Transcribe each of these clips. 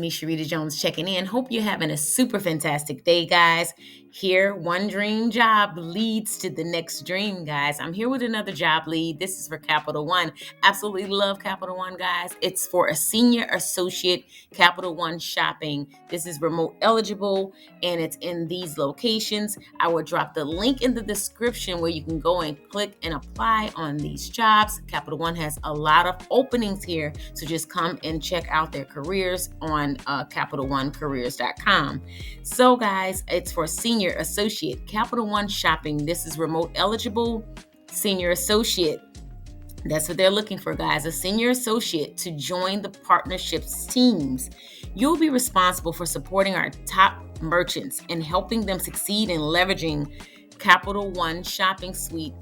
Me, Sharita Jones, checking in. Hope you're having a super fantastic day, guys. Here, one dream job leads to the next dream, guys. I'm here with another job lead. This is for Capital One. Absolutely love Capital One, guys. It's for a senior associate Capital One shopping. This is remote eligible, and it's in these locations. I will drop the link in the description where you can go and click and apply on these jobs. Capital One has a lot of openings here, so just come and check out their careers on CapitalOneCareers.com. So, guys, it's for senior associate Capital One shopping. This is remote eligible senior associate. That's what they're looking for, guys, a senior associate to join the partnerships teams. You'll be responsible for supporting our top merchants and helping them succeed in leveraging Capital One shopping suite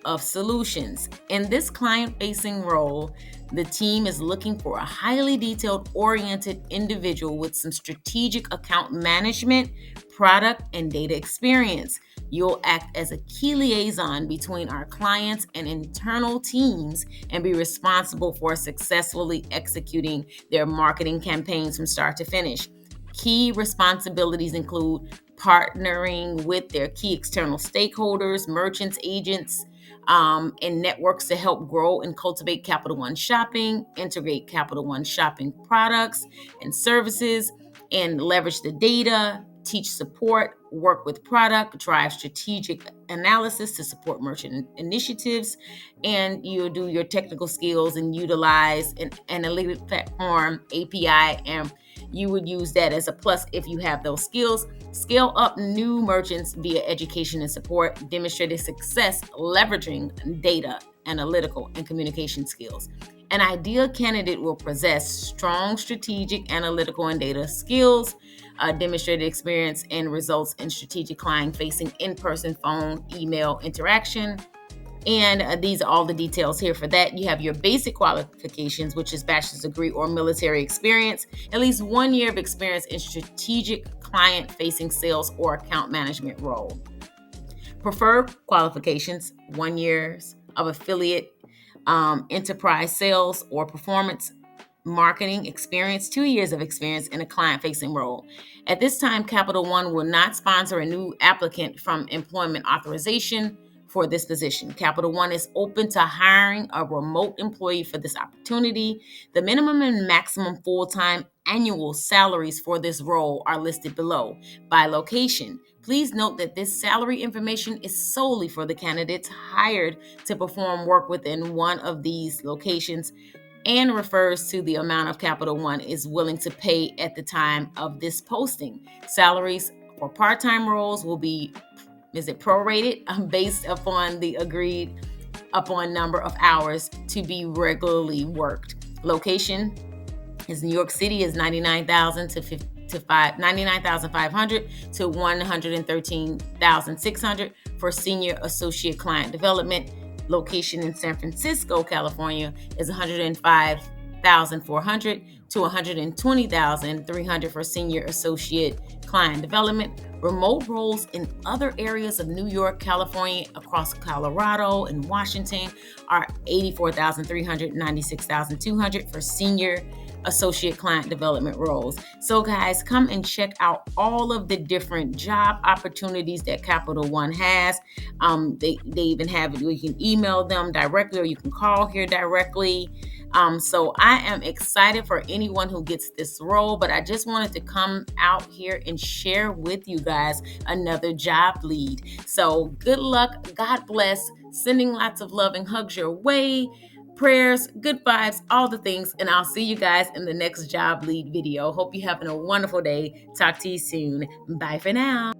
of solutions. In this client-facing role, the team is looking for a highly detailed-oriented individual with some strategic account management, product, and data experience. You'll act as a key liaison between our clients and internal teams and be responsible for successfully executing their marketing campaigns from start to finish. Key responsibilities include partnering with their key external stakeholders, merchants, agents, and networks to help grow and cultivate Capital One shopping, integrate Capital One shopping products and services, and leverage the data, teach support, work with product, drive strategic analysis to support merchant initiatives, and you'll do your technical skills and utilize an analytic platform, API, and you would use that as a plus if you have those skills. Scale up new merchants via education and support. Demonstrated success leveraging data, analytical, and communication skills. An ideal candidate will possess strong strategic, analytical, and data skills, demonstrated experience and results in strategic client-facing in-person, phone, email interaction. And these are all the details here for that. You have your basic qualifications, which is bachelor's degree or military experience, at least 1 year of experience in strategic client-facing sales or account management role. Preferred qualifications, 1 year of affiliate enterprise sales or performance marketing experience, 2 years of experience in a client-facing role. At this time, Capital One will not sponsor a new applicant from employment authorization for this position. Capital One is open to hiring a remote employee for this opportunity. The minimum and maximum full-time annual salaries for this role are listed below. By location, please note that this salary information is solely for the candidates hired to perform work within one of these locations and refers to the amount of Capital One is willing to pay at the time of this posting. Salaries for part-time roles will be prorated based upon the agreed upon number of hours to be regularly worked. Location is New York City is 99,000 to 99,500 to 113,600 for senior associate client development. Location in San Francisco, California is 105,400 to 120,300 for senior associate client development. Remote roles in other areas of New York, California, across Colorado and Washington are 84,300, 96,200 for senior associate client development roles. So guys, come and check out all of the different job opportunities that Capital One has. They even have it where you can email them directly or you can call here directly. So I am excited for anyone who gets this role, but I just wanted to come out here and share with you guys another job lead. So good luck, God bless, sending lots of love and hugs your way, prayers, good vibes, all the things, and I'll see you guys in the next job lead video. Hope you're having a wonderful day. Talk to you soon. Bye for now.